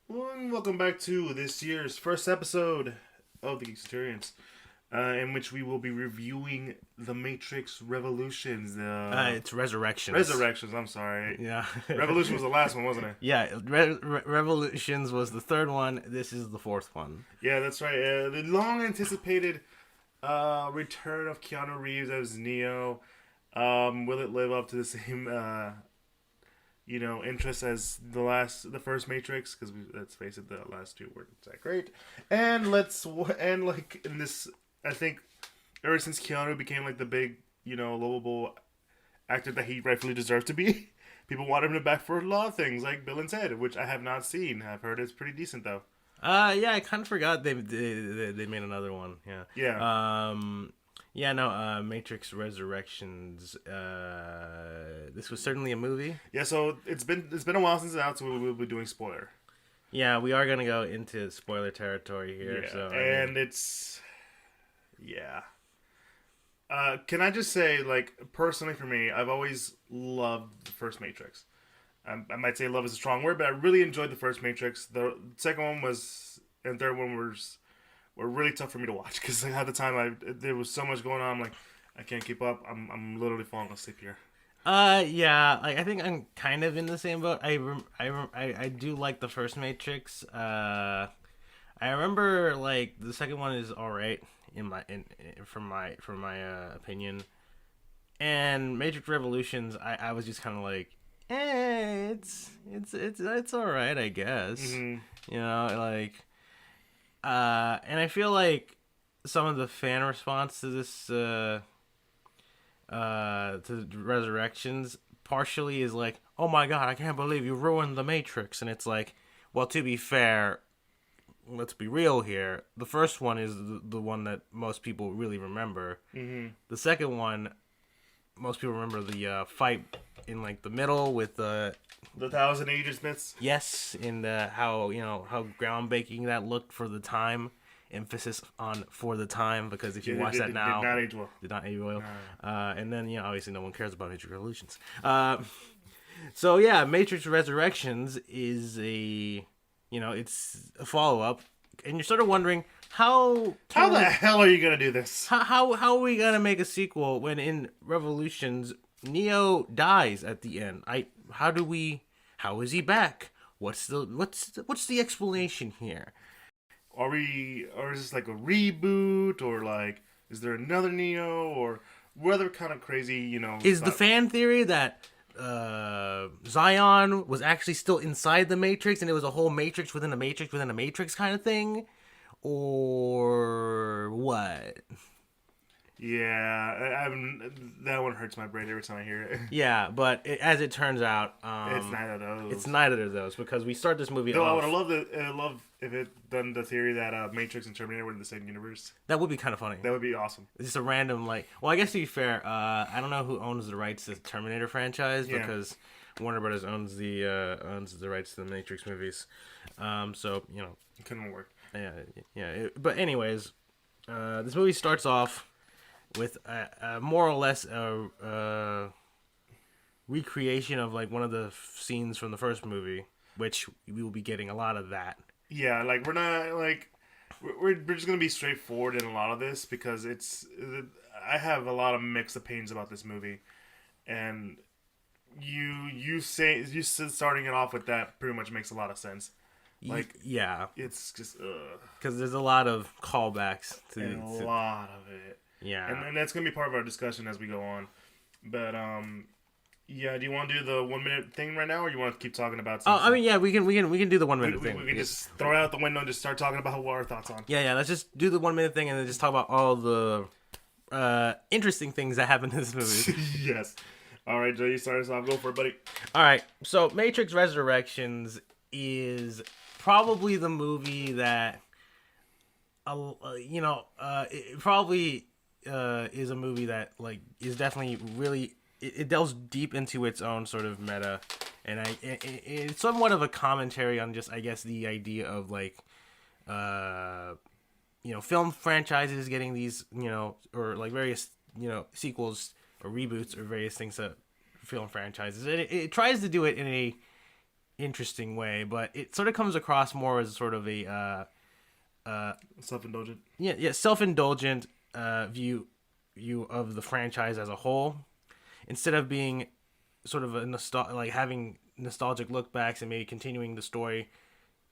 Well, and welcome back to this year's first episode of the Geek Centurions, in which we will be reviewing The Matrix Revolutions. It's Resurrections. Resurrections, I'm sorry. Yeah. Revolution was the last one, wasn't it? Yeah, Revolutions was the third one. This is the fourth one. Yeah, that's right. The long anticipated return of Keanu Reeves as Neo. Will it live up to the same interest as the first Matrix? Because let's face it, the last two weren't that great. And like in this, I think ever since Keanu became like the big, lovable actor that he rightfully deserved to be, people want him to back for a lot of things like Bill and Ted, which I have not seen. I've heard it's pretty decent though. Yeah, I kind of forgot they made another one. Yeah. Yeah. Yeah, no, Matrix Resurrections. This was certainly a movie. Yeah, so it's been a while since it's out, so we'll be doing spoiler. Yeah, we are gonna go into spoiler territory here. Yeah, So it's yeah. Can I just say, like, personally for me, I've always loved the first Matrix. I might say love is a strong word, but I really enjoyed the first Matrix. The second one and third one were really tough for me to watch because at the time there was so much going on. I'm like, I can't keep up. I'm literally falling asleep here. Yeah, like I think I'm kind of in the same boat. I do like the first Matrix. I remember like the second one is all right from my opinion, and Matrix Revolutions. I was just kind of like, it's all right, I guess. Mm-hmm. Like, and I feel like some of the fan response to this to Resurrections partially is like, oh my god, I can't believe you ruined the Matrix. And it's like, well, to be fair, let's be real here. The first one is the one that most people really remember. Mm-hmm. The second one, most people remember the fight in like the middle with the Thousand Agents myths. Yes, and how groundbreaking that looked for the time. Emphasis on for the time, because if you watch that now, did not age well. Did not age well. No. And then obviously no one cares about Matrix Revolutions. So yeah, Matrix Resurrections is it's a follow up, and you're sort of wondering how the hell are you gonna do this? How are we gonna make a sequel when in Revolutions Neo dies at the end? How is he back? What's the explanation here? Or is this like a reboot, or like is there another Neo, or whether kind of crazy, Is the fan theory that Zion was actually still inside the Matrix and it was a whole Matrix within a Matrix within a Matrix kind of thing, or what? Yeah, that one hurts my brain every time I hear it. Yeah, but as it turns out, it's neither of those. It's neither of those, because we start this movie Though off. I would love if it done the theory that Matrix and Terminator were in the same universe. That would be kind of funny. That would be awesome. It's just a random well, I guess to be fair, I don't know who owns the rights to the Terminator franchise, because Warner Brothers owns the rights to the Matrix movies. So it couldn't work. Yeah. But anyways, this movie starts off with a more or less a recreation of like one of the scenes from the first movie, which we will be getting a lot of that. Yeah, like we're not like we're just gonna be straightforward in a lot of this, because I have a lot of mixed opinions about this movie, and you starting it off with that pretty much makes a lot of sense. Like, yeah, it's just because there's a lot of callbacks to a lot of it. Yeah, and that's gonna be part of our discussion as we go on. But yeah, do you want to do the 1 minute thing right now, or you want to keep talking about? Oh, I mean, yeah, we can do the 1 minute thing. We can just throw it out the window and just start talking about what our thoughts on. Yeah. Let's just do the 1 minute thing and then just talk about all the interesting things that happen in this movie. Yes. All right, Joe, you start us off. Go for it, buddy. All right. So, Matrix Resurrections is probably the movie that, it probably is a movie that like is definitely really it delves deep into its own sort of meta, and it's somewhat of a commentary on just, I guess, the idea of like film franchises getting these or like various sequels or reboots or various things to film franchises. It tries to do it in a interesting way, but it sort of comes across more as sort of a Self-indulgent. yeah self-indulgent view of the franchise as a whole, instead of being sort of like having nostalgic look backs and maybe continuing the story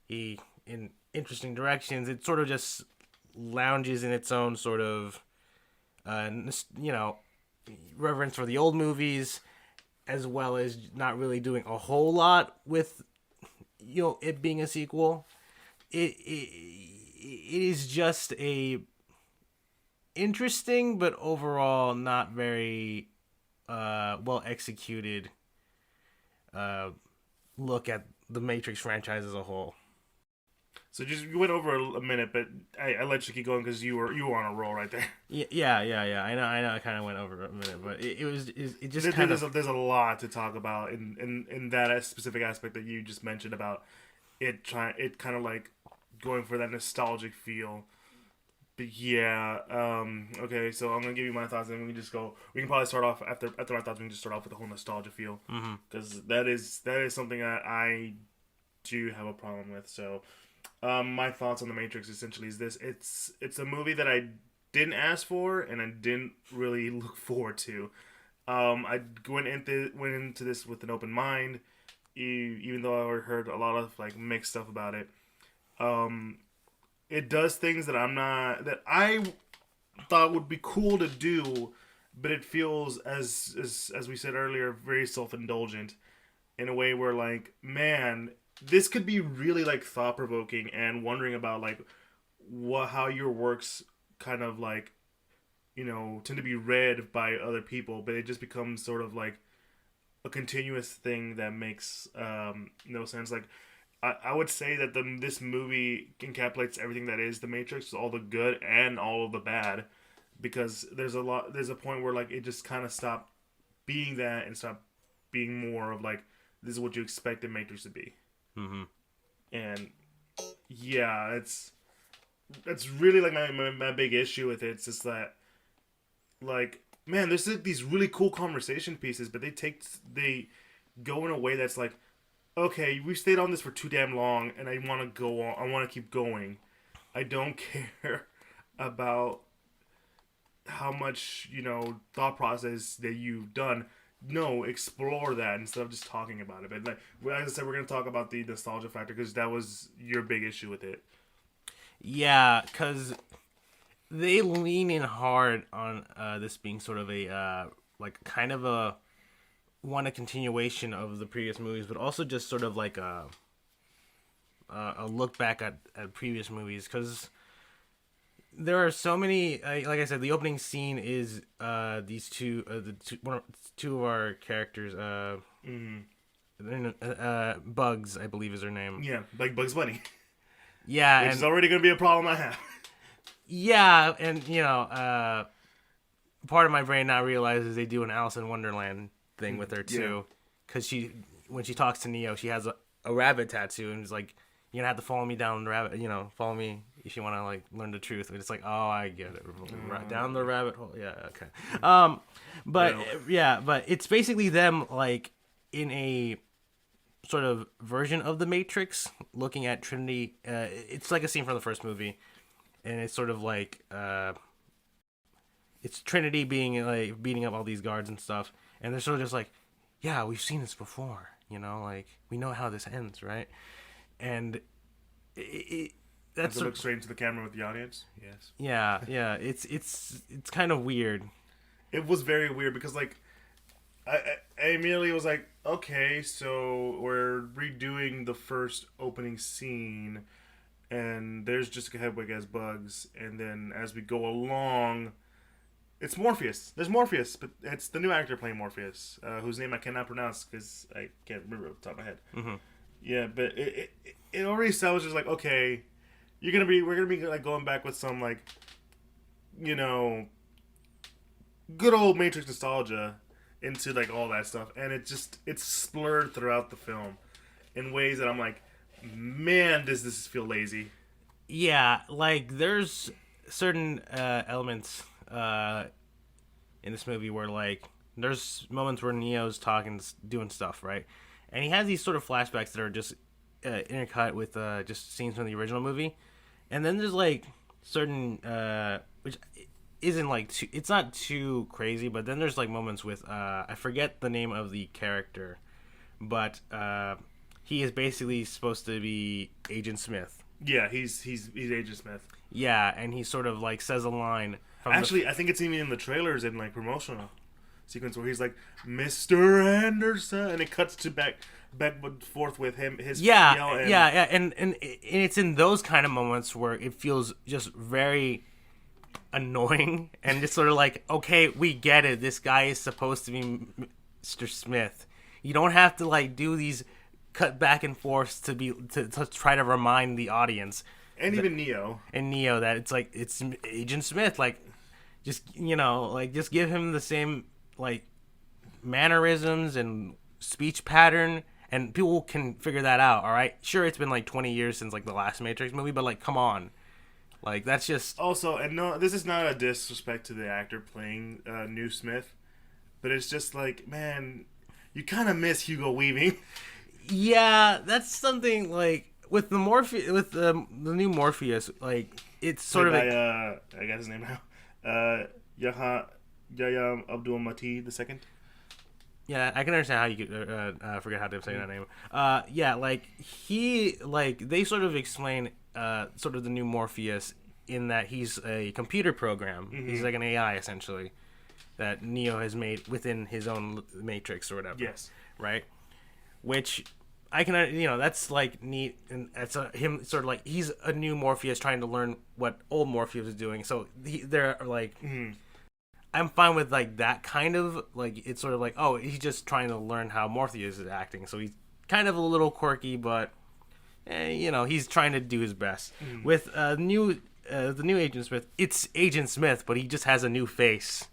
in interesting directions. It sort of just lounges in its own sort of you know, reverence for the old movies, as well as not really doing a whole lot with, you know, it being a sequel. It is just a interesting but overall not very well executed uh, look at the Matrix franchise as a whole. So just you went over a minute, but I let you keep going because you were on a roll right there. Yeah. I know. I kind of went over a minute, but it just kind of There's a lot to talk about in that specific aspect that you just mentioned about it kind of like going for that nostalgic feel. But yeah, okay. So I'm gonna give you my thoughts, and we can just go. We can probably start off after my thoughts. We can just start off with the whole nostalgia feel, because that is something that I do have a problem with. So, my thoughts on the Matrix essentially is this: it's a movie that I didn't ask for, and I didn't really look forward to. I went into this with an open mind, even though I heard a lot of like mixed stuff about it. Um, it does things that I thought would be cool to do, but it feels as we said earlier, very self indulgent in a way where like, man, this could be really like thought provoking and wondering about like how your works kind of like, tend to be read by other people, but it just becomes sort of like a continuous thing that makes no sense. Like I would say that this movie encapsulates everything that is the Matrix, all the good and all of the bad, because there's a point where like it just kind of stopped being that and stopped being more of like, this is what you expect the Matrix to be. And yeah, that's really like my big issue with it. It's just that, like, man, there's like these really cool conversation pieces, but they go in a way that's like, okay, we stayed on this for too damn long, and I want to go on. I want to keep going. I don't care about how much thought process that you've done. No, explore that instead of just talking about it. But like, as I said, we're gonna talk about the nostalgia factor because that was your big issue with it. yeah, because they lean in hard on this being sort of a like kind of a continuation of the previous movies, but also just sort of like a look back at previous movies, because there are so many. Like I said, the opening scene is these two of our characters. Bugs, I believe, is her name. Yeah, like Bugs Bunny, Yeah, which and is already gonna be a problem I have. yeah, and part of my brain now realizes they do an Alice in Wonderland thing with her too, because when she talks to Neo, she has a rabbit tattoo, and it's like, you're gonna have to follow me down the rabbit, follow me if you want to like learn the truth. And it's like, oh, I get it, down the rabbit hole. Yeah, okay. But Well. yeah, but it's basically them like in a sort of version of the Matrix, looking at Trinity. It's like a scene from the first movie, and it's sort of like it's Trinity being like beating up all these guards and stuff, and they're sort of just like, yeah, we've seen this before, like we know how this ends, right? And that's To look straight into the camera with the audience. Yes. yeah. It's kind of weird. It was very weird because like I immediately was like, okay, so we're redoing the first opening scene, and there's Jessica Hedwig as Bugs, and then as we go along, it's Morpheus. There's Morpheus, but it's the new actor playing Morpheus, whose name I cannot pronounce because I can't remember off the top of my head. Yeah, but it already establishes like, okay, we're gonna be like going back with some like, good old Matrix nostalgia into like all that stuff, and it's splurred throughout the film in ways that I'm like, man, does this feel lazy? Yeah, like there's certain elements in this movie where like there's moments where Neo's talking, doing stuff, right? and he has these sort of flashbacks that are just intercut with just scenes from the original movie, and then there's like certain which isn't like too, it's not too crazy, but then there's like moments with I forget the name of the character, but he is basically supposed to be Agent Smith. Yeah, he's Agent Smith. Yeah, and he sort of like says a line. Actually, I think it's even in the trailers and like promotional sequence where he's like, "Mr. Anderson," and it cuts to back and forth with him. His yell and, and it's in those kind of moments where it feels just very annoying and just sort of like, okay, we get it. This guy is supposed to be Mr. Smith. You don't have to like do these cut back and forth to try to remind the audience. And even Neo. And Neo that it's like it's Agent Smith, like just like just give him the same like mannerisms and speech pattern and people can figure that out, all right? Sure, it's been like 20 years since like the last Matrix movie, but like come on. Like that's just also, and no, this is not a disrespect to the actor playing New Smith, but it's just like, man, you kind of miss Hugo Weaving. Yeah, that's something like with the new Morpheus, like it's sort of I got his name now. Yahya Abdul Mateen II. Yeah, I can understand how you could forget how to say that name. Yeah, like they sort of explain sort of the new Morpheus in that he's a computer program. Mm-hmm. He's like an AI essentially that Neo has made within his own Matrix or whatever. Yes. Right? Which I can, that's like neat, and that's him sort of like he's a new Morpheus trying to learn what old Morpheus is doing. So they're like, I'm fine with like that kind of like it's sort of like, oh, he's just trying to learn how Morpheus is acting. So he's kind of a little quirky, but he's trying to do his best. With the new Agent Smith, it's Agent Smith, but he just has a new face,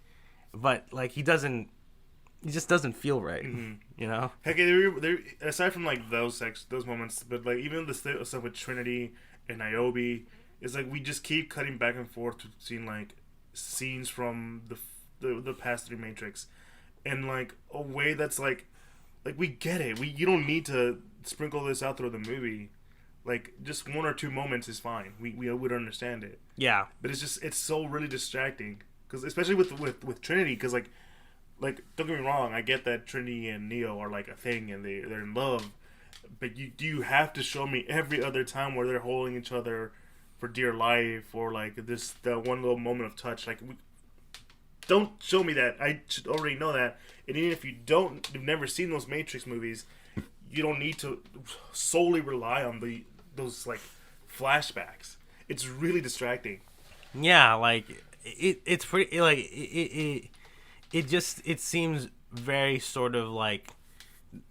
but like he just doesn't feel right, Heck, there aside from like those moments, but like even the stuff with Trinity and Niobe, it's like we just keep cutting back and forth to seeing like scenes from the past 3 Matrix, and like a way that's like we get it. You don't need to sprinkle this out through the movie. Like just 1 or 2 moments is fine. We would understand it. Yeah, but it's so really distracting because especially with Trinity, because like don't get me wrong, I get that Trinity and Neo are like a thing and they're in love, but you have to show me every other time where they're holding each other for dear life or like that one little moment of touch. Like don't show me that. I should already know that. And even if you've never seen those Matrix movies, you don't need to solely rely on those like flashbacks. It's really distracting. Yeah, like it's pretty like it seems very sort of like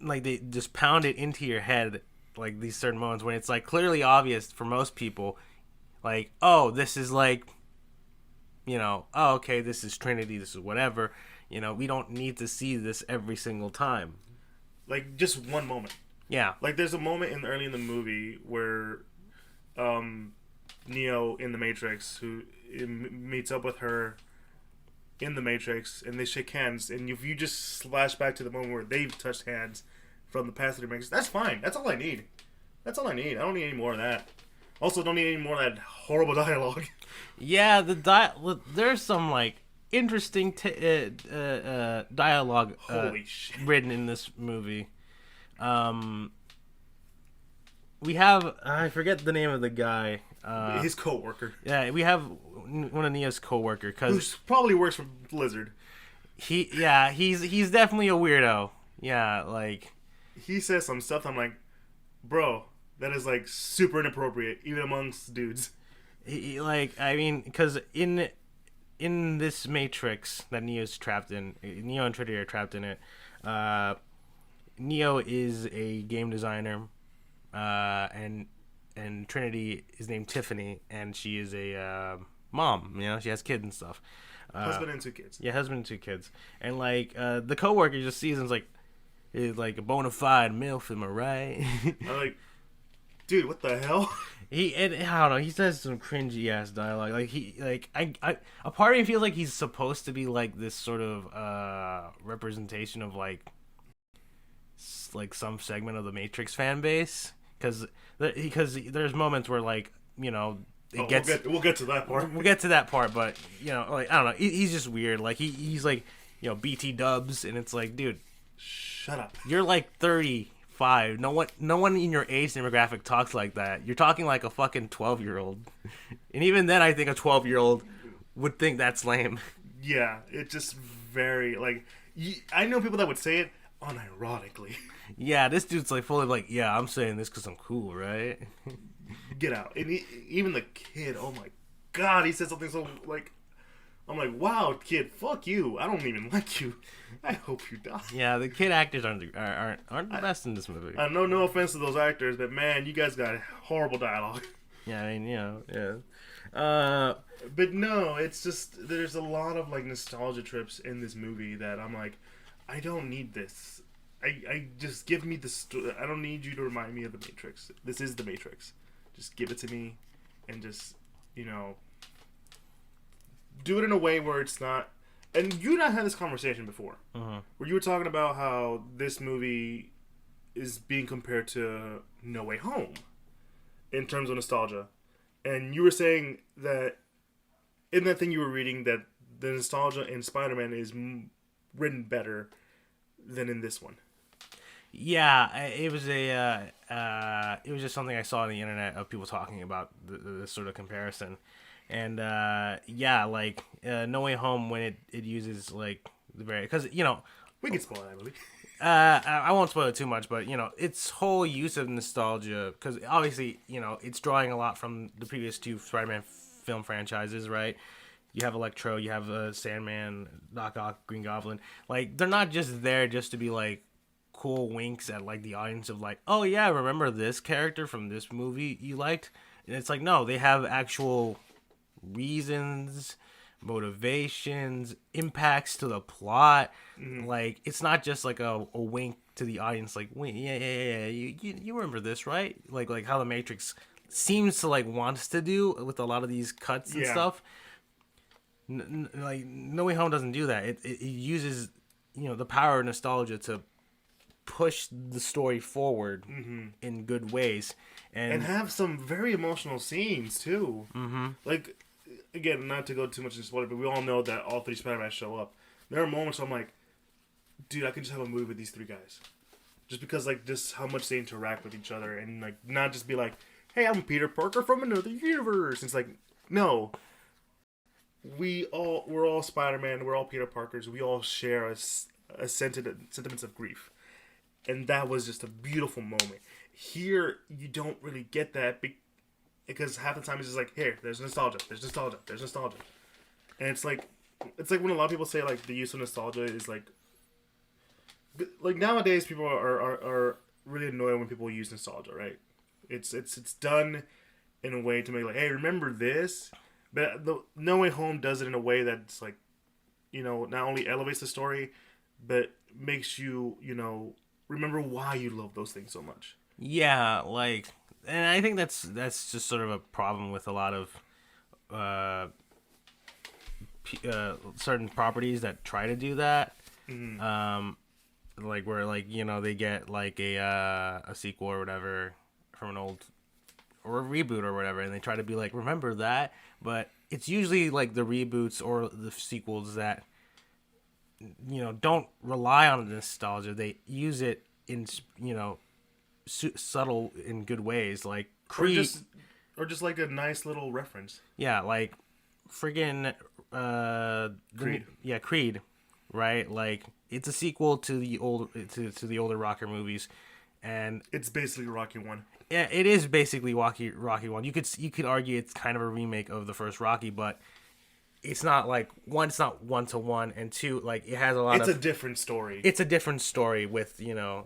they just pound it into your head like these certain moments when it's like clearly obvious for most people, like, oh, this is like, oh, okay, this is Trinity, this is whatever, we don't need to see this every single time. Like just one moment. Yeah. Like there's a moment early in the movie where Neo in the Matrix who meets up with her in the Matrix and they shake hands, and if you just flash back to the moment where they've touched hands from the past 3 Matrix, that's fine. That's all I need. I don't need any more of that. Also, don't need any more of that horrible dialogue. Yeah, there's some like interesting dialogue Holy shit. written in this movie. We have, I forget the name of the guy. His co-worker. Yeah, we have one of Neo's co-worker who probably works for Blizzard. He's definitely a weirdo. Yeah, like he says some stuff. I'm like, bro, that is like super inappropriate, even amongst dudes. Because in this Matrix that Neo's trapped in, Neo and Trinity are trapped in it. Neo is a game designer, and Trinity is named Tiffany, and she is a mom. She has kids and stuff. Husband and 2 kids. Yeah, husband and 2 kids. And like the coworker just sees and is like a bona fide MILF, am I right? I'm like, dude, what the hell? I don't know. He says some cringy ass dialogue. A part of me feels like he's supposed to be like this sort of representation of like like some segment of the Matrix fan base because there's moments where like it gets we'll get to that part. we'll get to that part, but like I don't know, he's just weird. Like he's like BT Dubs, and it's like, dude, Shut up. you're like 35. No one in your age demographic talks like that. You're talking like a fucking 12-year-old, and even then, I think a 12-year-old would think that's lame. Yeah, it's just very like I know people that would say it unironically. Yeah, this dude's like fully like, yeah, I'm saying this because I'm cool, right? Get out. And even the kid, oh my god, he said something so like, I'm like, wow, kid, fuck you. I don't even like you. I hope you die. Yeah, the kid actors aren't the best in this movie. I know, no offense to those actors, but man, you guys got horrible dialogue. Yeah, I mean, yeah. But no, it's just there's a lot of like nostalgia trips in this movie that I'm like, I don't need this. I just give me the I don't need you to remind me of the Matrix. This is the Matrix. Just give it to me, and just do it in a way where it's not. And you and I had this conversation before, where you were talking about how this movie is being compared to No Way Home in terms of nostalgia, and you were saying that in that thing you were reading that the nostalgia in Spider-Man is written better than in this one. Yeah, it was it was just something I saw on the internet of people talking about this sort of comparison, and yeah, like No Way Home when it uses like the very because We can spoil that movie. I won't spoil it too much, but its whole use of nostalgia because obviously it's drawing a lot from the previous two Spider-Man film franchises, right? You have Electro, you have Sandman, Doc Ock, Green Goblin. Like they're not just there just to be like cool winks at like the audience of like, oh yeah, remember this character from this movie you liked? And it's like, no, they have actual reasons, motivations, impacts to the plot. Like it's not just like a wink to the audience like, wait, yeah, you remember this, right? Like how the Matrix seems to like wants to do with a lot of these cuts and stuff. Like No Way Home doesn't do that. It uses the power of nostalgia to push the story forward in good ways and have some very emotional scenes too. Like again, not to go too much into spoiler, but we all know that all three Spider-Man show up. There are moments where I'm like, dude, I could just have a movie with these three guys, just because like just how much they interact with each other and like not just be like, hey, I'm Peter Parker from another universe. It's like, no, we're all Spider-Man. We're all Peter Parkers. We all share a sentiments of grief. And that was just a beautiful moment. Here, you don't really get that because half the time it's just like, here, there's nostalgia. And it's like when a lot of people say like the use of nostalgia is like nowadays people are really annoyed when people use nostalgia, right? It's done in a way to make like, hey, remember this? But No Way Home does it in a way that's like, not only elevates the story, but makes you, remember why you love those things so much. Yeah, like, and I think that's just sort of a problem with a lot of certain properties that try to do that. Like where like they get like a sequel or whatever from an old or a reboot or whatever, and they try to be like, remember that, but it's usually like the reboots or the sequels that don't rely on the nostalgia. They use it in subtle in good ways, like Creed, or just like a nice little reference. Yeah, like friggin' Creed. Creed, right? Like it's a sequel to the older Rocker movies, and it's basically Rocky 1. Yeah, it is basically Rocky 1. You could argue it's kind of a remake of the first Rocky, but it's not like one. It's not 1-to-1, and two, like it has a lot. It's a different story. It's a different story with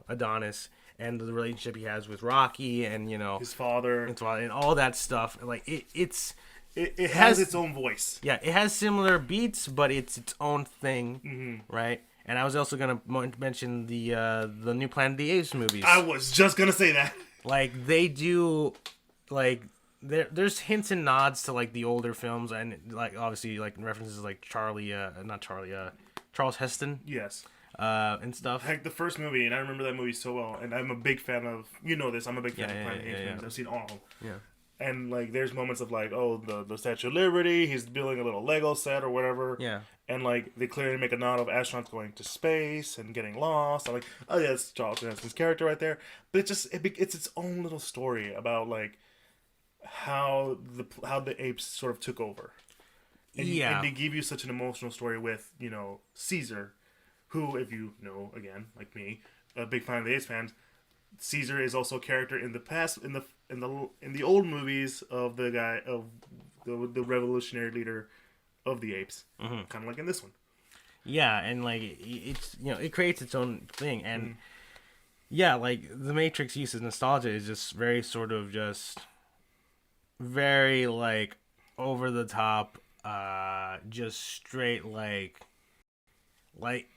Adonis and the relationship he has with Rocky and his father and all that stuff. Like it has its own voice. Yeah, it has similar beats, but it's its own thing, right? And I was also gonna mention the new Planet of the Apes movies. I was just gonna say that. Like they do, like there's hints and nods to like the older films, and like obviously like references like Charles Heston. Yes. and stuff. Like the first movie, and I remember that movie so well. And I'm a big fan of, you know this, I'm a big fan Yeah, of yeah, Planet of the yeah, Apes yeah, movies. yeah. I've seen all of them. Yeah. And like, there's moments of like, oh, the Statue of Liberty. He's building a little Lego set or whatever. Yeah. And like, they clearly make a nod of astronauts going to space and getting lost. I'm like, oh yeah, that's Charlton Heston's character right there. But it's its own little story about like how the apes sort of took over. And they give you such an emotional story with, you know, Caesar, who, if you know, again, like me, a big fan of the Apes fans, Caesar is also a character in the past in the old movies of the guy of the revolutionary leader of the apes, kind of like in this one. Yeah, and like it's it creates its own thing, and yeah, like the Matrix uses nostalgia is just very sort of just very like over the top, just straight like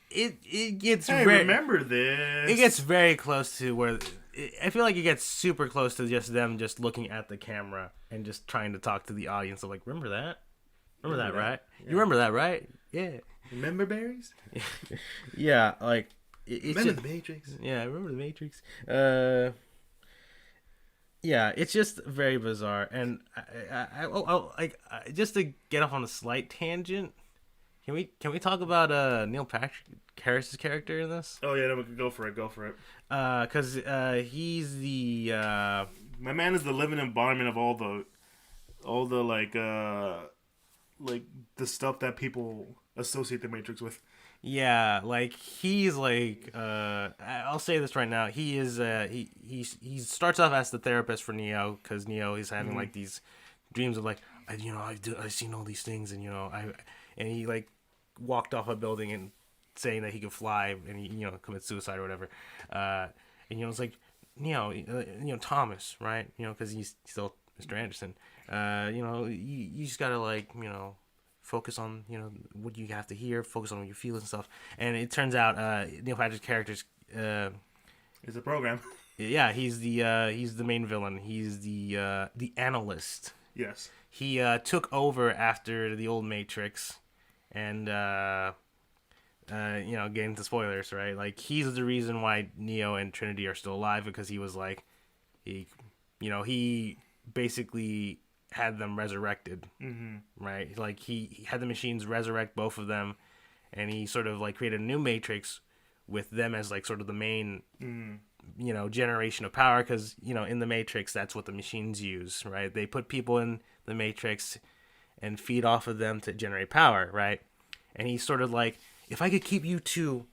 it gets Hey, remember this? it gets very close to where I feel like it gets super close to just them just looking at the camera and just trying to talk to the audience of like, remember that? Remember that, right? Yeah. You remember that, right? Yeah. Remember berries? Yeah, like remember the Matrix? Yeah, I remember the Matrix. Yeah, it's just very bizarre, and just to get off on a slight tangent, can we talk about Neil Patrick Harris's character in this? Oh yeah, no, go for it. Go for it. Because he's the my man is the living embodiment of all the like the stuff that people associate the Matrix with. Yeah, like he's like I'll say this right now. He is he starts off as the therapist for Neo because Neo is having like these dreams of like I've seen all these things and and he like walked off a building and saying that he could fly and he commits suicide or whatever. And it's like Thomas, right? Because he's still Mr. Anderson. You just gotta like focus on what you have to hear, focus on what you feel and stuff. And it turns out Neil Patrick's character's it's a program. Yeah, he's the main villain. He's the analyst. Yes. He took over after the old Matrix, and getting into spoilers, right? Like he's the reason why Neo and Trinity are still alive because he was like he basically had them resurrected, right? Like he had the machines resurrect both of them, and he sort of like created a new Matrix with them as like sort of the main, generation of power. Because in the Matrix, that's what the machines use, right? They put people in the Matrix and feed off of them to generate power, right? And he's sort of like, if I could keep you two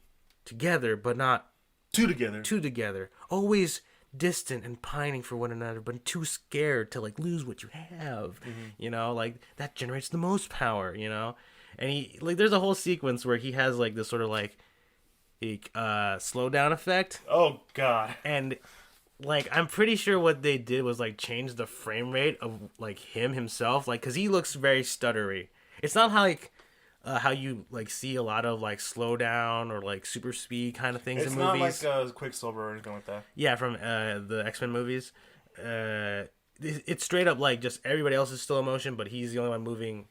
together, but not two together, always distant and pining for one another, but too scared to like lose what you have, like that generates the most power, and he like there's a whole sequence where he has like this sort of like slow down effect. Oh god. And like I'm pretty sure what they did was like change the frame rate of like himself, like because he looks very stuttery. It's not how you like see a lot of like slow down or like super speed kind of things in movies. It's not like Quicksilver or anything like that. Yeah, from the X-Men movies. It's straight up like just everybody else is still in motion, but he's the only one moving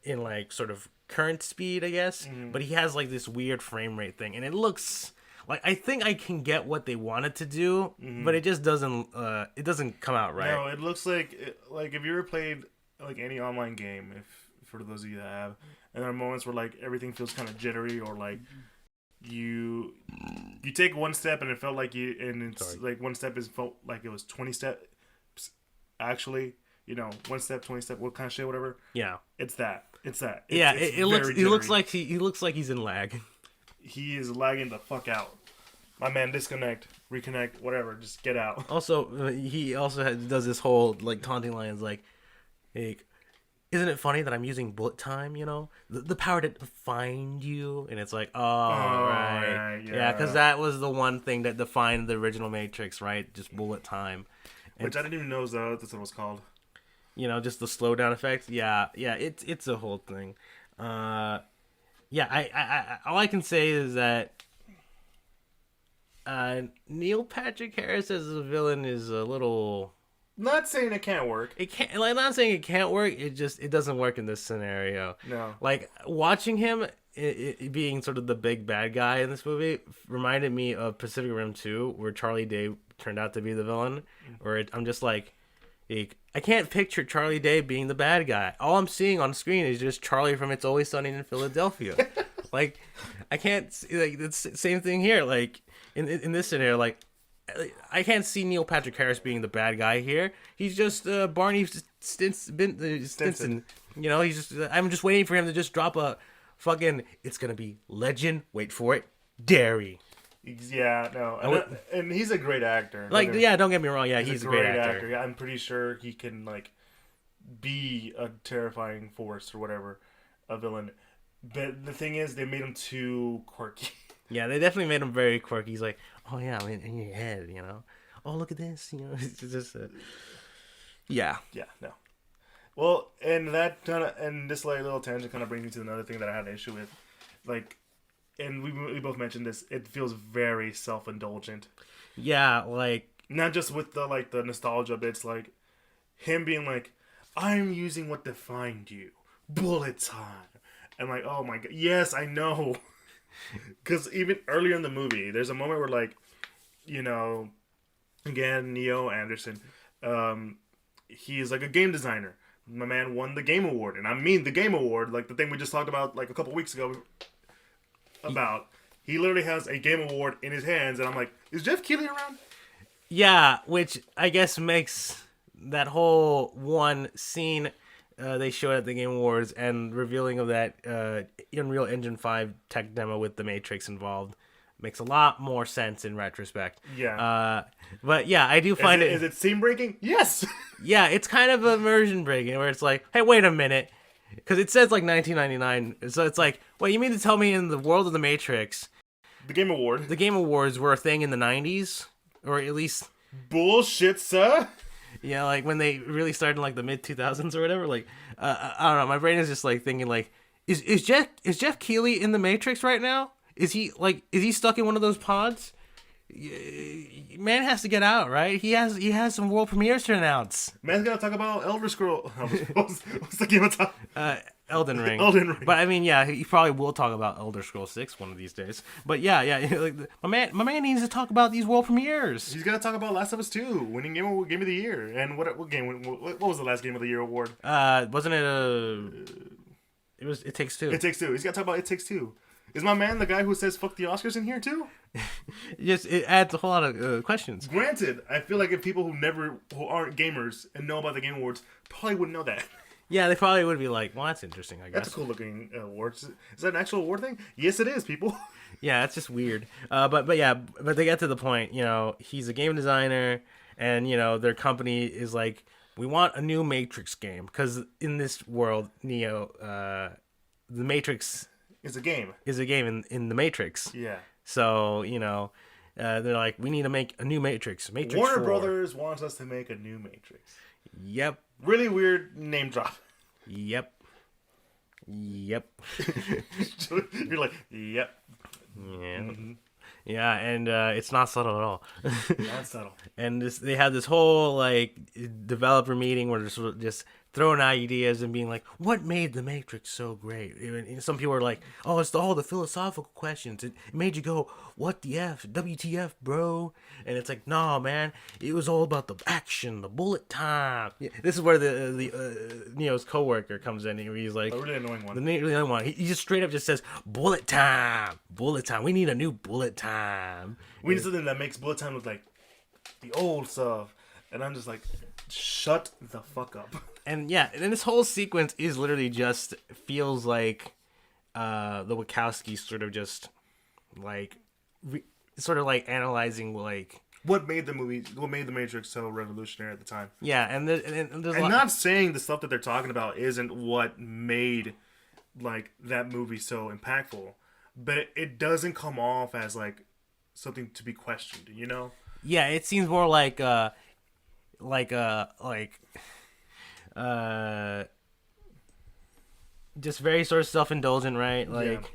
in like sort of current speed, I guess. But he has like this weird frame rate thing, and it looks like I think I can get what they wanted to do, but it just doesn't. It doesn't come out right. No, it looks like if you ever played like any online game, if for those of you that have. And there are moments where like everything feels kind of jittery, or like you take one step and it felt like like one step felt like it was 20 steps. Actually, 1 step, 20 step, what kind of shit, whatever. Yeah, it's that. It's it looks. He looks like he looks like he's in lag. He is lagging the fuck out. My man, disconnect, reconnect, whatever. Just get out. Also, he also does this whole like taunting lines like, hey. Isn't it funny that I'm using bullet time, The power to find you? And it's like, right. Yeah, because that was the one thing that defined the original Matrix, right? Just bullet time. Which I didn't even know that's what it was called. Just the slowdown effect. Yeah, it's a whole thing. I all I can say is that Neil Patrick Harris as a villain is a little... Not saying it can't work. It can't. Like, not saying it can't work. It doesn't work in this scenario. No. Like watching him, it being sort of the big bad guy in this movie reminded me of Pacific Rim 2, where Charlie Day turned out to be the villain. Where I'm just like, I can't picture Charlie Day being the bad guy. All I'm seeing on screen is just Charlie from It's Always Sunny in Philadelphia. Like, I can't like it's the same thing here. Like in this scenario, like I can't see Neil Patrick Harris being the bad guy here. He's just Barney Stinson. You know, he's just. I'm just waiting for him to just drop a fucking. It's gonna be legend. Wait for it, Derry. Yeah, no, and he's a great actor. Like, yeah, don't get me wrong. Yeah, he's a great actor. Yeah, I'm pretty sure he can like be a terrifying force or whatever, a villain. But the thing is, they made him too quirky. Yeah, they definitely made him very quirky. He's like, oh yeah, I mean, in your head, you know. Oh, look at this, you know. It's just, yeah. Yeah, no. Well, and that kind of, and this like little tangent kind of brings me to another thing that I had an issue with, like, and we both mentioned this. It feels very self-indulgent. Yeah, like not just with the like the nostalgia, but it's like him being like, I'm using what defined you, bullet time. And like, oh my god, yes, I know. Because even earlier in the movie, there's a moment where, like, you know, again, Neo Anderson, he is like a game designer. My man won the Game Award, and I mean the Game Award, like the thing we just talked about like a couple weeks ago. About he literally has a Game Award in his hands, and I'm like, is Jeff Keighley around? Yeah, which I guess makes that whole one scene they showed at the Game Awards and revealing of that Unreal Engine 5 tech demo with the Matrix involved makes a lot more sense in retrospect. Yeah. But yeah, I do find Is it scene breaking? Yes. Yeah, it's kind of immersion breaking where it's like, hey, wait a minute. Because it says like 1999. So it's like, wait, you mean to tell me in the world of the Matrix, the Game Awards were a thing in the 90s? Or at least... Bullshit, sir. Yeah, like when they really started in like the mid 2000s or whatever. Like, I don't know. My brain is just like thinking like, is Jeff Keighley in the Matrix right now? Is he stuck in one of those pods? Man has to get out, right? He has some world premieres to announce. Man's gotta talk about Elder Scroll. What's the game of time? Elden Ring. Elden Ring. But I mean, yeah, he probably will talk about Elder Scroll 6 one of these days. But yeah, like, my man needs to talk about these world premieres. He's gotta talk about Last of Us 2, winning game of the year, and what game? What was the last Game of the Year award? Wasn't it It Takes Two. It Takes Two. He's gotta talk about It Takes Two. Is my man the guy who says "fuck the Oscars" in here too? Yes, it adds a whole lot of questions. Granted, I feel like if people who aren't gamers and know about the Game Awards probably wouldn't know that. Yeah, they probably would be like, well, that's interesting, I guess. That's a cool looking award. Is that an actual award thing? Yes, it is, people. Yeah, it's just weird. But they get to the point, you know, he's a game designer, and, you know, their company is like, we want a new Matrix game. Because in this world, Neo, the Matrix... Is a game in the Matrix. Yeah. So, you know, they're like, we need to make a new Matrix. Warner 4. Brothers wants us to make a new Matrix. Yep. Really weird name drop. Yep. You're like, yep. Yeah. Mm-hmm. Yeah, and it's not subtle at all. Not subtle. And they had this whole, like, developer meeting where they're sort of just throwing out ideas and being like, what made the Matrix so great? And some people are like, oh, it's all the philosophical questions. It made you go, what the F? WTF, bro? And it's like, no, man, it was all about the action, the bullet time. Yeah, this is where the Neo's coworker comes in and he's like, a really annoying one. The really annoying one. He just straight up just says, bullet time. Bullet time. We need a new bullet time. We need something that makes bullet time look like the old stuff. And I'm just like, shut the fuck up. And yeah, and this whole sequence is literally just feels like the Wachowskis sort of just like sort of like analyzing like what made the Matrix so revolutionary at the time. Yeah, and there's not saying the stuff that they're talking about isn't what made like that movie so impactful, but it doesn't come off as like something to be questioned, you know? Yeah, it seems more like just very sort of self-indulgent, right? Like, yeah.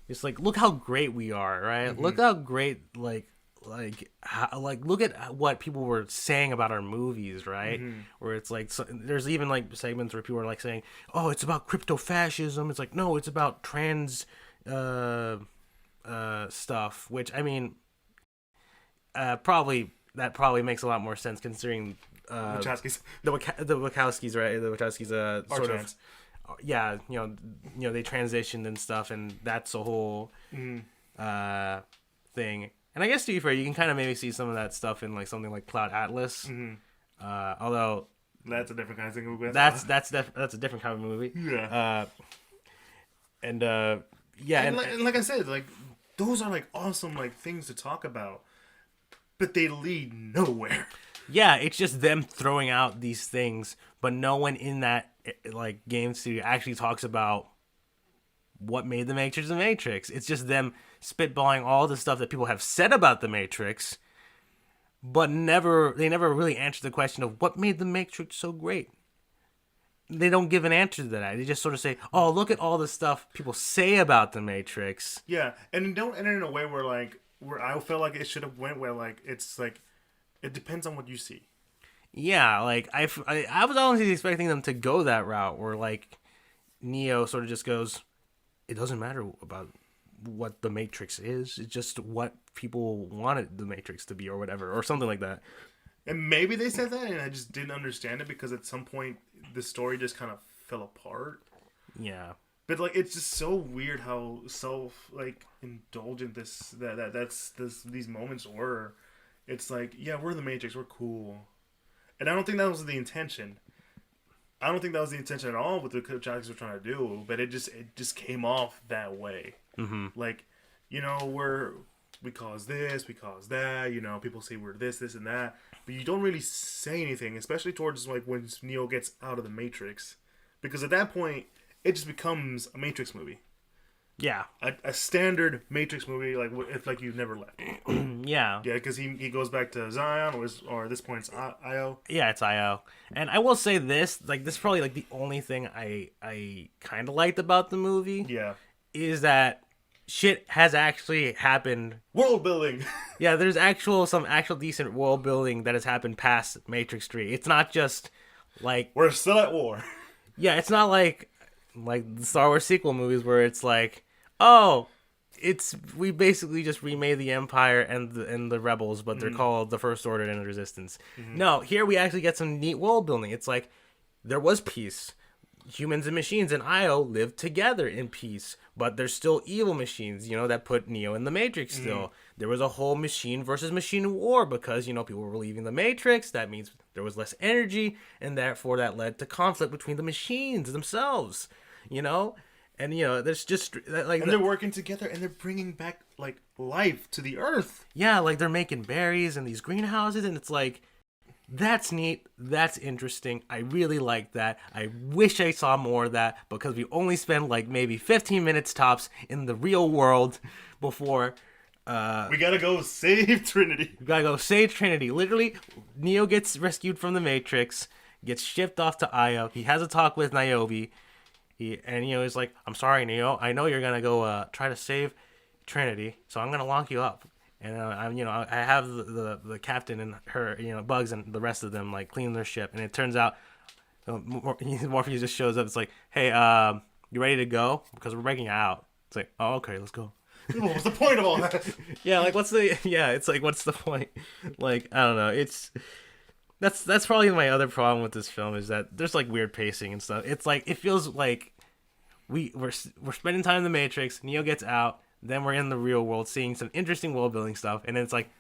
Just like, look how great we are, right? Mm-hmm. Look how great, look at what people were saying about our movies, right? Mm-hmm. Where it's like, there's even like segments where people are like saying, oh, it's about crypto-fascism. It's like, no, it's about stuff, which I mean, probably makes a lot more sense considering Wachowskis. the Wachowskis, right? The Wachowskis, Our sort trans. of, yeah, they transitioned and stuff, and that's a whole thing. And I guess to be fair, you can kind of maybe see some of that stuff in like something like Cloud Atlas. Although That's a different kind of thing. that's a different kind of movie. Yeah. And yeah, And like I said, like those are like awesome like things to talk about, but they lead nowhere. yeah, it's just them throwing out these things, but no one in that like game studio actually talks about what made the Matrix the Matrix. It's just them spitballing all the stuff that people have said about the Matrix, but they never really answer the question of what made the Matrix so great. They don't give an answer to that. They just sort of say, "Oh, look at all the stuff people say about the Matrix." Yeah, and don't enter in a way where I feel like it should have went where like it's like it depends on what you see. Yeah, like I was honestly expecting them to go that route, where like Neo sort of just goes, "It doesn't matter about what the Matrix is. It's just what people wanted the Matrix to be, or whatever, or something like that." And maybe they said that, and I just didn't understand it because at some point the story just kind of fell apart. Yeah. But like it's just so weird how self like indulgent these moments were. It's like, yeah, we're the Matrix, we're cool, and I don't think that was the intention. I don't think that was the intention at all with the Wachowskis were trying to do, but it just came off that way. Like, we cause this, we cause that. People say we're this, and that, but you don't really say anything, especially towards like when Neo gets out of the Matrix, because at that point it just becomes a Matrix movie. Yeah. A standard Matrix movie, like if like you've never left. Yeah. Yeah, because he goes back to Zion, or at this point it's Io. Yeah, it's IO. And I will say this, like this is probably like the only thing I kind of liked about the movie. Yeah. Is that shit has actually happened. World building. Yeah, there's some actual decent world building that has happened past Matrix 3. It's not just like We're still at war. Yeah, it's not like the Star Wars sequel movies where it's like, oh, we basically just remade the Empire and the Rebels, but they're called the First Order and the Resistance. No, here we actually get some neat world building. It's like there was peace. Humans and machines and Io live together in peace, but there's still evil machines, that put Neo in the Matrix still. There was a whole machine versus machine war because, people were leaving the Matrix. That means there was less energy, and therefore that led to conflict between the machines themselves, And, there's just like... And they're working together, and they're bringing back, like, life to the Earth. Yeah, like they're making berries in these greenhouses, and it's like... That's neat. That's interesting. I really like that. I wish I saw more of that because we only spend like maybe 15 minutes tops in the real world before. We gotta go save Trinity. We gotta go save Trinity. Literally, Neo gets rescued from the Matrix, gets shipped off to Io. He has a talk with Niobe. And he's like, "I'm sorry, Neo. I know you're gonna go try to save Trinity, so I'm gonna lock you up." And I have the captain and her, Bugs and the rest of them like clean their ship. And it turns out, Morpheus just shows up. It's like, "Hey, you ready to go? Because we're breaking out." It's like, "Oh, okay, let's go." What was the point of all that? Yeah, like it's like what's the point? Like I don't know. That's probably my other problem with this film is that there's like weird pacing and stuff. It's like it feels like we're spending time in the Matrix. Neo gets out. Then we're in the real world seeing some interesting world building stuff. And then it's like,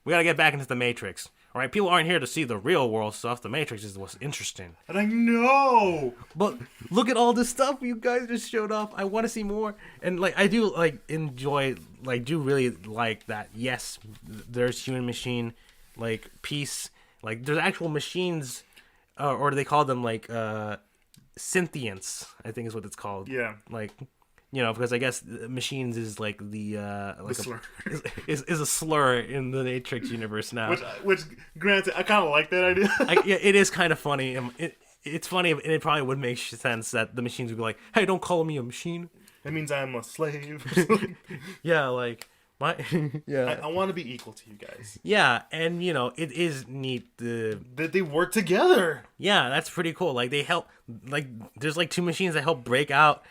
we gotta get back into the Matrix. All right, people aren't here to see the real world stuff. The Matrix is what's interesting. And I know. But look at all this stuff you guys just showed off. I want to see more. And like, I do like enjoy, like, do really like that. Yes, there's human machine, like peace. Like there's actual machines, or do they call them like synthients? I think is what it's called. Yeah. Like. Because I guess machines is like the slur. is a slur in the Matrix universe now. Which granted, I kind of like that idea. Yeah, it is kind of funny. It's funny, and it probably would make sense that the machines would be like, "Hey, don't call me a machine. That means I'm a slave." Yeah, like my yeah. I want to be equal to you guys. Yeah, and it is neat that they work together. Yeah, that's pretty cool. Like they help. Like there's like two machines that help break out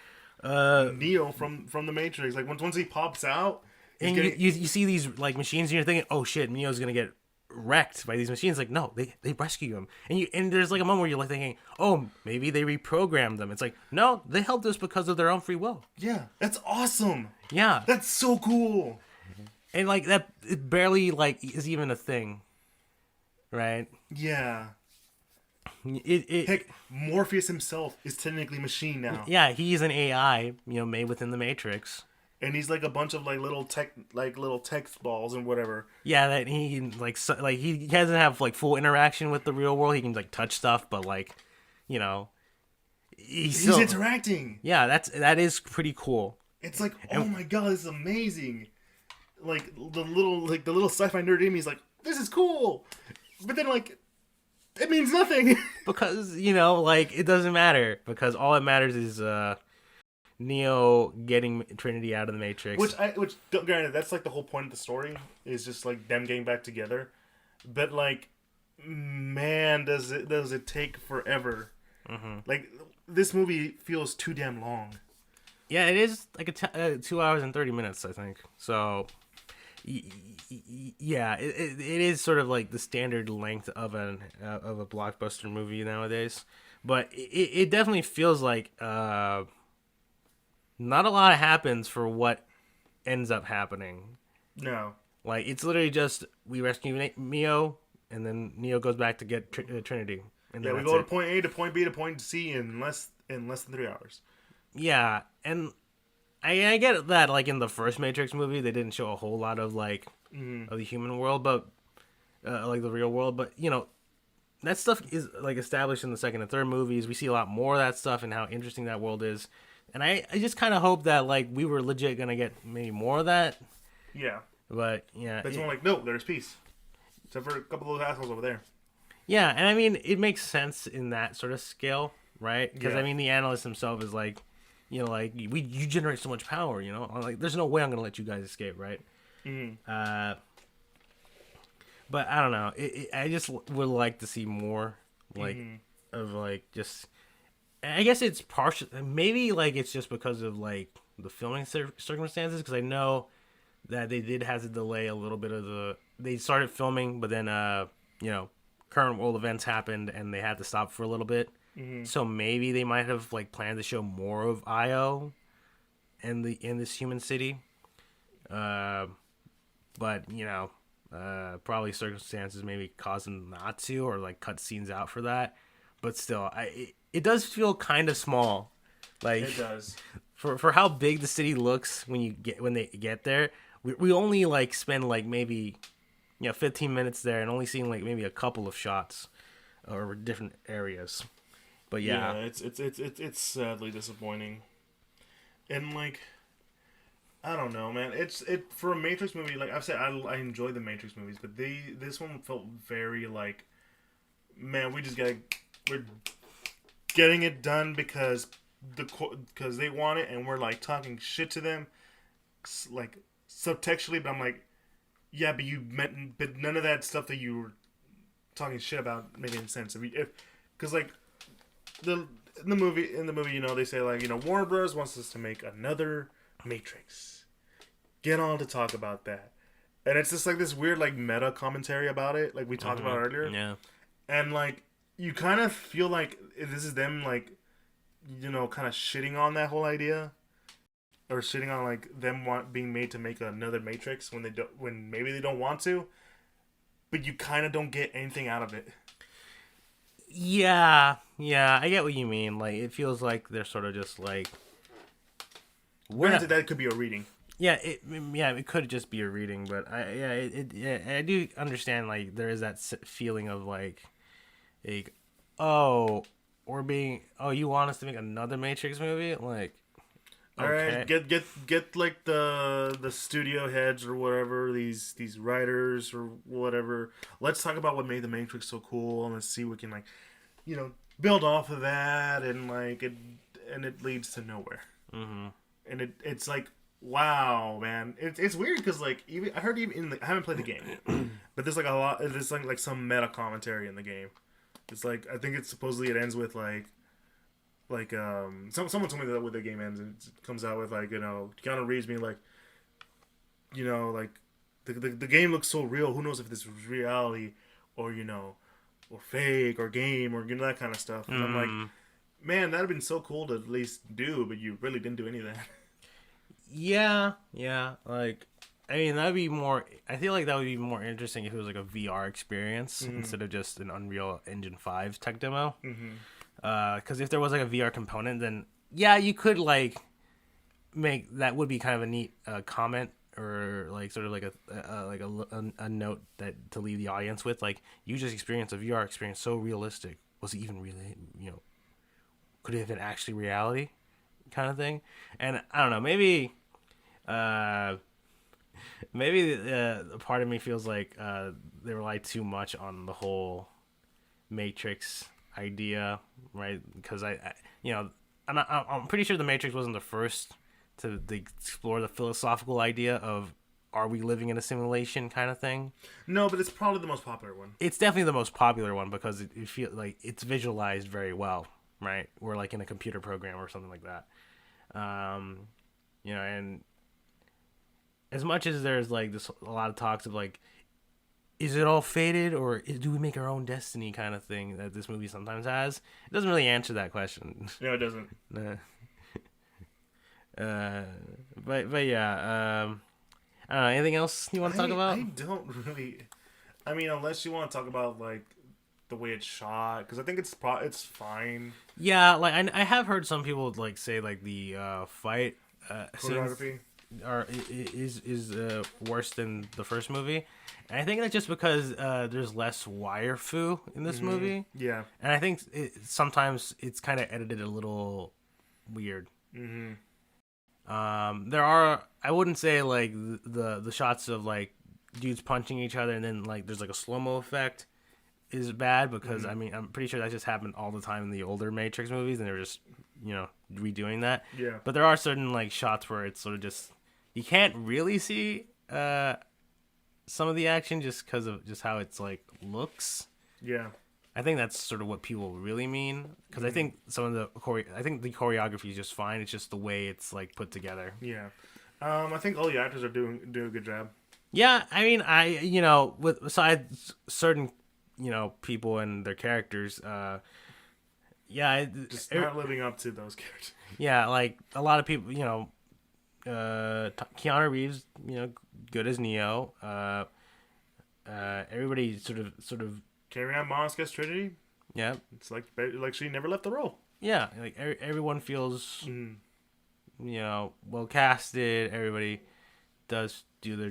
Neo from the Matrix. Like once he pops out, he's And getting you see these like machines, and you're thinking, oh shit, Neo's gonna get wrecked by these machines. Like no, they rescue him, and there's like a moment where you're like thinking, oh, maybe they reprogrammed them. It's like no, they helped us because of their own free will. yeah, that's awesome. Yeah, That's so cool. and like that, it barely like is even a thing, right? Yeah. It Heck, Morpheus himself is technically machine now, yeah, he's an AI, made within the Matrix. and he's like a bunch of like little text balls and whatever. Yeah, that he can like he doesn't have like full interaction with the real world. He can like touch stuff, but like, you know, he's He's still interacting. yeah. That is pretty cool. It's like, oh my god, this is amazing. Like the little sci-fi nerd in me is like, this is cool, but then like, it means nothing. Because like it doesn't matter because all that matters is Neo getting Trinity out of the Matrix. Which granted, that's like the whole point of the story is just like them getting back together, but like, man, does it take forever? Mm-hmm. Like this movie feels too damn long. Yeah, it is like 2 hours and 30 minutes, I think. So, yeah, it is sort of like the standard length of a blockbuster movie nowadays. But it definitely feels like not a lot happens for what ends up happening. No. Like it's literally just we rescue Neo, and then Neo goes back to get Trinity. And Yeah, then we that's go it. to point A to point B to point C in less than 3 hours. Yeah, and I get that like in the first Matrix movie they didn't show a whole lot of like of the human world, but like the real world, but that stuff is like established in the second and third movies. We see a lot more of that stuff and how interesting that world is, and I just kind of hope that like we were legit gonna get maybe more of that, Yeah. but yeah, But it's more like, no, there's peace. Except for a couple of those assholes over there. yeah, and I mean it makes sense in that sort of scale, right? Because Yeah. I mean the analyst himself is like. Like you generate so much power, I'm like, there's no way I'm gonna let you guys escape, right? Mm-hmm. But I don't know. I just would like to see more, like, of like just. I guess it's partial. Maybe like it's just because of like the filming circumstances. Because I know that they did have to delay a little bit of the. They started filming, but then current world events happened, and they had to stop for a little bit. So maybe they might have like planned to show more of Io in this human city, but probably circumstances maybe caused them not to, or like cut scenes out for that. But still, it does feel kind of small, like It does. for how big the city looks when they get there. We only like spend like maybe 15 minutes there and only seeing like maybe a couple of shots or different areas. But yeah, it's sadly disappointing, and like, I don't know, man. It for a Matrix movie. Like I've said, I enjoy the Matrix movies, but this one felt very like, man, we're getting it done because they want it, and we're like talking shit to them, like subtextually. But I'm like, yeah, but none of that stuff that you were talking shit about made any sense. Because like. In the movie, they say like, Warner Bros. Wants us to make another Matrix. Get on to talk about that, and it's just like this weird like meta commentary about it, like we talked about earlier. Yeah, and like you kind of feel like this is them like, kind of shitting on that whole idea, or shitting on like them being made to make another Matrix when maybe they don't want to, but you kind of don't get anything out of it. Yeah, I get what you mean. Like, it feels like they're sort of just like. Granted, that could be a reading. Yeah, it could just be a reading, but I do understand. Like, there is that feeling of like, oh, you want us to make another Matrix movie? Like, all right, get like the studio heads or whatever, these writers or whatever. Let's talk about what made the Matrix so cool, and let's see if we can like, build off of that, and like it leads to nowhere. Mm-hmm. And it's like, wow, man, it's weird because like I haven't played the game, but there's like a lot. There's like some meta commentary in the game. It's like I think it ends with like, like someone told me that with the game ends and it comes out with like Keanu Reeves being like like the game looks so real. Who knows if this was reality or or fake or game or that kind of stuff. And I'm like, man, that'd have been so cool to at least do, but you really didn't do any of that. Yeah, yeah. Like, I mean, that'd be more. I feel like that would be more interesting if it was like a VR experience instead of just an Unreal Engine 5 tech demo. Because if there was like a VR component, then yeah, you could like make that would be kind of a neat comment or like sort of like a note that to leave the audience with. Like, you just experienced a VR experience so realistic. Was it even really? Could it have been actually reality? Kind of thing. And I don't know, maybe a part of me feels like they rely too much on the whole Matrix idea, right? Because I'm pretty sure the Matrix wasn't the first to explore the philosophical idea of are we living in a simulation kind of thing. No, but it's probably the most popular one. It's definitely the most popular one because it feels like it's visualized very well, right? We're like in a computer program or something like that. And as much as there's like a lot of talks of like, is it all fated or do we make our own destiny kind of thing that this movie sometimes has, it doesn't really answer that question. No, it doesn't. But yeah, I don't know. Anything else you want to talk about? I don't really. I mean, unless you want to talk about like the way it's shot, because I think it's fine. Yeah, like I have heard some people like say like the fight Choreography is worse than the first movie, and I think that's just because there's less wire fu in this movie. Yeah, and I think sometimes it's kind of edited a little weird. There are, I wouldn't say like the shots of like dudes punching each other and then like there's like a slow-mo effect is bad because I mean I'm pretty sure that just happened all the time in the older Matrix movies and they were just redoing that. Yeah. But there are certain like shots where it's sort of just you can't really see some of the action just because of just how it's like looks. Yeah. I think that's sort of what people really mean because I think some of the the choreography is just fine. It's just the way it's like put together. Yeah. I think all the actors are doing a good job. Yeah, I mean, with besides certain people and their characters, Just not living up to those characters. Yeah, like a lot of people, Keanu Reeves, good as Neo. Everybody sort of. Carrie-Anne Moss gets Trinity. Yeah, It's like she never left the role. yeah, like everyone feels, well casted. Everybody does do their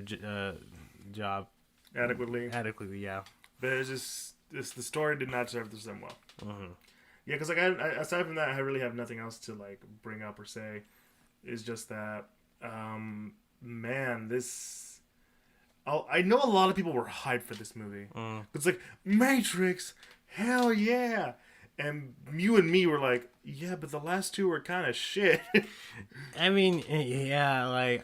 job Adequately. Yeah. But it's just the story did not serve them well. Yeah, because like I aside from that, I really have nothing else to like bring up or say. It's just that, man, this. I know a lot of people were hyped for this movie. It's like Matrix, hell yeah, and you and me were like, yeah, but the last two were kind of shit. I mean, yeah, like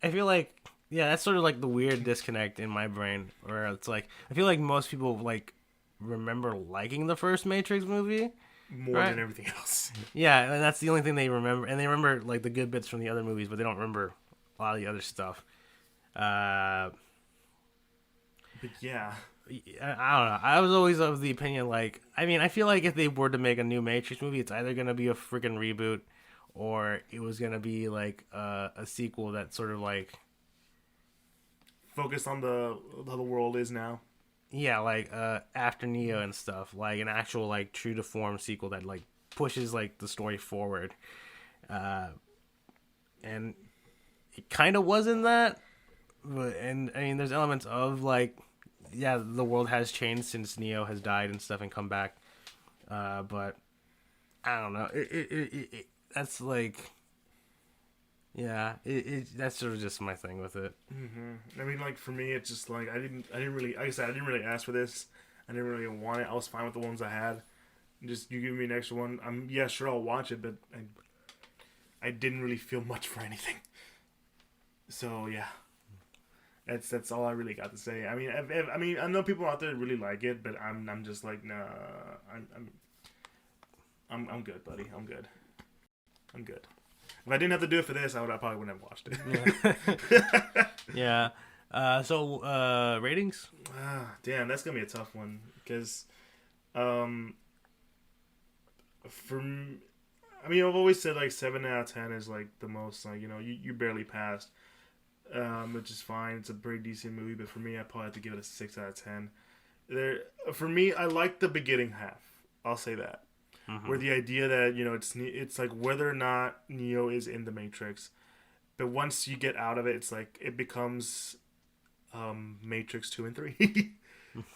I feel like that's sort of like the weird disconnect in my brain where it's like I feel like most people like remember liking the first Matrix movie More than everything else. Yeah, and that's the only thing they remember, and they remember like the good bits from the other movies, but they don't remember a lot of the other stuff. But yeah, I don't know. I was always of the opinion like I mean I feel like if they were to make a new Matrix movie, it's either gonna be a freaking reboot, or it was gonna be like a sequel that sort of like focused on how the world is now. Yeah, like after Neo and stuff, like an actual like true to form sequel that like pushes like the story forward, and it kind of wasn't that. But, and I mean, there's elements of like, yeah, the world has changed since Neo has died and stuff and come back, but I don't know. That's like, yeah, that's sort of just my thing with it. I mean, like for me, it's just like I didn't really, like I said, I didn't really ask for this. I didn't really want it. I was fine with the ones I had. Just you give me an extra one. Yeah, sure, I'll watch it, but I didn't really feel much for anything. So yeah. That's all I really got to say. I mean, I know people out there really like it, but I'm just like, nah. I'm good, buddy. I'm good. I'm good. If I didn't have to do it for this, I probably wouldn't have watched it. Yeah. Ratings? Damn, that's gonna be a tough one because, um, from, I mean, I've always said like 7 out of 10 is like the most, like, you barely passed, which is fine. It's a pretty decent movie, but for me, I probably have to give it a 6 out of 10. For me, I like the beginning half. I'll say that. Where the idea that it's like whether or not Neo is in the Matrix, but once you get out of it, it's like it becomes Matrix 2 and 3,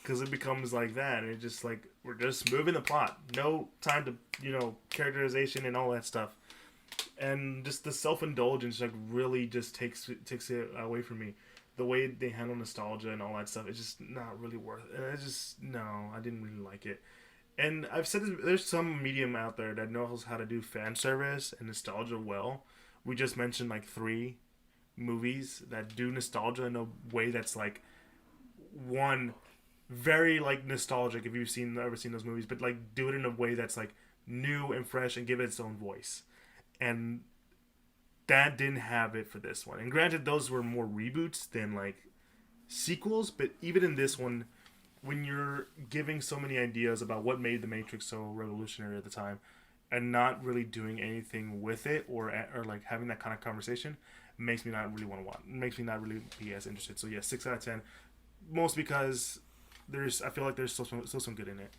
because it becomes like that, and it just like we're just moving the plot, no time to characterization and all that stuff, and just the self indulgence like really just takes it away from me. The way they handle nostalgia and all that stuff, it's just not really worth it. It's just no, I didn't really like it. And I've said this, there's some medium out there that knows how to do fan service and nostalgia well. We just mentioned like 3 movies that do nostalgia in a way that's like, one, very like nostalgic if you've ever seen those movies, but like do it in a way that's like new and fresh and give it its own voice. And that didn't have it for this one. And granted, those were more reboots than like sequels, but even in this one, when you're giving so many ideas about what made the Matrix so revolutionary at the time, and not really doing anything with it, or like having that kind of conversation, makes me not really want to watch. Makes me not really be as interested. So yeah, 6 out of 10, most because I feel like there's still some good in it.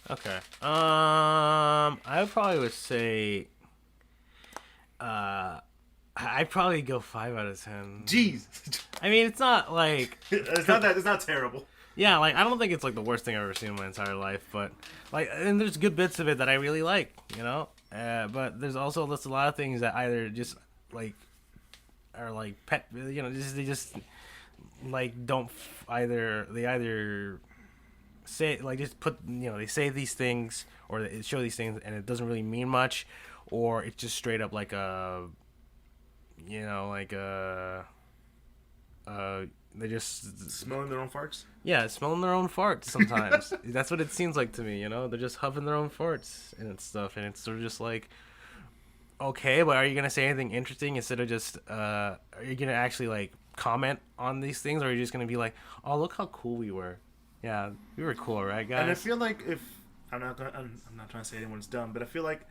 Okay. I probably would say, I'd probably go 5 out of 10. Jeez, I mean, it's not like it's not terrible. yeah, like I don't think it's like the worst thing I've ever seen in my entire life, but like, and there's good bits of it that I really like, but there's also just a lot of things that either just like are like pet, they just like don't they either say like just put they say these things or they show these things and it doesn't really mean much, or it's just straight up like a they just Smelling their own farts. yeah, smelling their own farts sometimes. That's what it seems like to me, They're just huffing their own farts and stuff, and it's sort of just like, okay, but are you gonna say anything interesting instead of just are you gonna actually like comment on these things, or are you just gonna be like, oh, look how cool we were? Yeah, we were cool, right, guys? And I feel like if I'm not trying to say anyone's dumb, but I feel like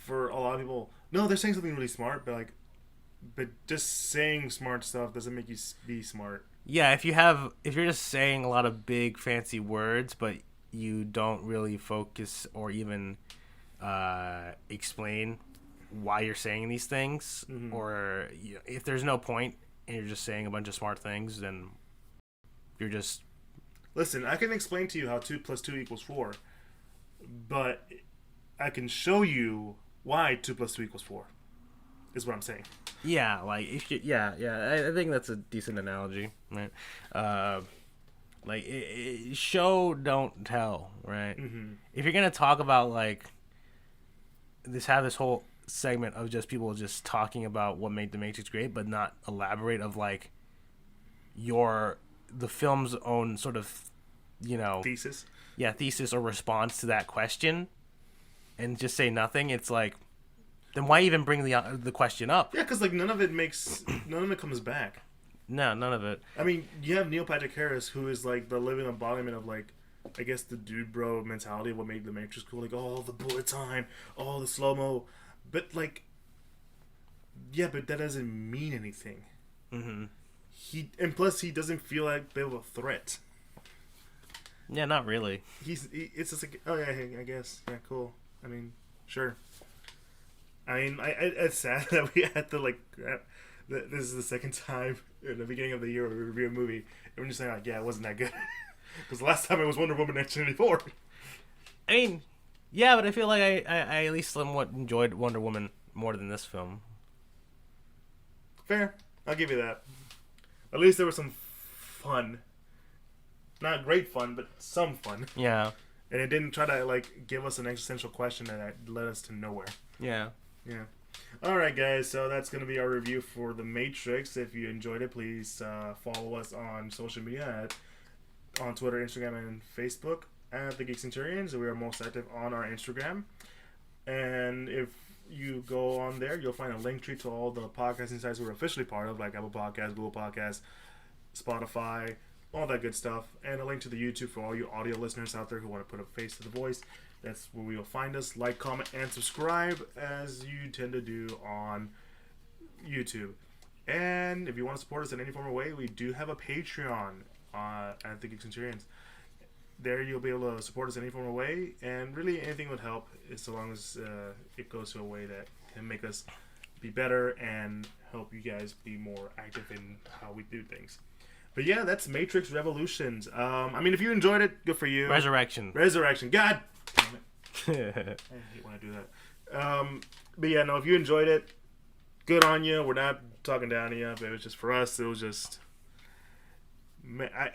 for a lot of people, no, they're saying something really smart, but just saying smart stuff doesn't make you be smart. Yeah, if you're just saying a lot of big fancy words, but you don't really focus or even explain why you're saying these things, or if there's no point and you're just saying a bunch of smart things, then you're just... Listen, I can explain to you how 2 + 2 = 4, but I can show you why 2 + 2 = 4. Is what I'm saying. Yeah, like I think that's a decent analogy, right? Like show don't tell, right? If you're gonna talk about like have this whole segment of just people just talking about what made the Matrix great, but not elaborate of like the film's own sort of Thesis. Yeah, thesis or response to that question, and just say nothing. It's like, then why even bring the question up? Yeah, because like none of it comes back. No, none of it. I mean, you have Neil Patrick Harris, who is like the living embodiment of like, I guess the dude bro mentality of what made the Matrix cool. Like, all the bullet time, all the slow mo, but like, yeah, but that doesn't mean anything. And plus he doesn't feel like they have a threat. Yeah, not really. It's just like, oh yeah, I guess, yeah, cool. I mean, sure. I mean, it's sad that we had to like. This is the second time in the beginning of the year we review a movie, and we're just saying like, yeah, it wasn't that good. Because the last time it was Wonder Woman 1984. I mean, yeah, but I feel like I at least somewhat enjoyed Wonder Woman more than this film. Fair, I'll give you that. At least there was some fun. Not great fun, but some fun. Yeah. And it didn't try to like give us an existential question that led us to nowhere. Yeah. Yeah. Alright guys, so that's going to be our review for The Matrix. If you enjoyed it, please follow us on social media on Twitter, Instagram, and Facebook at the Geek Centurions. We are most active on our Instagram. And if you go on there, you'll find a link tree to all the podcasting sites we're officially part of, like Apple Podcasts, Google Podcasts, Spotify, all that good stuff, and a link to the YouTube for all you audio listeners out there who want to put a face to the voice. That's where you'll find us. Like, comment, and subscribe as you tend to do on YouTube. And if you want to support us in any form of way, we do have a Patreon at the Geek Centurions. There you'll be able to support us in any form of way, and really anything would help, as long as it goes to a way that can make us be better and help you guys be more active in how we do things. But yeah, that's Matrix Revolutions. I mean, if you enjoyed it, good for you. Resurrection. God damn it. I hate when I do that. But yeah, no, if you enjoyed it, good on you. We're not talking down to you, but it was just for us. It was just...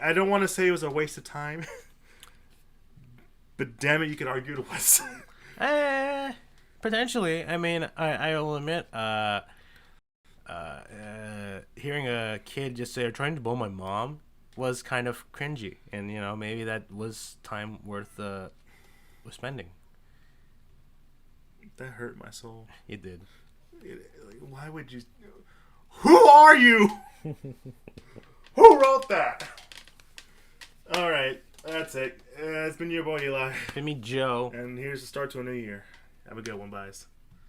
I don't want to say it was a waste of time. But damn it, you could argue it was. Potentially. I mean, I will admit, hearing a kid just say, "I'm trying to blow my mom," was kind of cringy. And, you know, maybe that was time worth spending. That hurt my soul. It did. Why would you... Who are you? Who wrote that? Alright, that's it. It's been your boy Eli. It's been me, Joe. And here's the start to a new year. Have a good one, guys.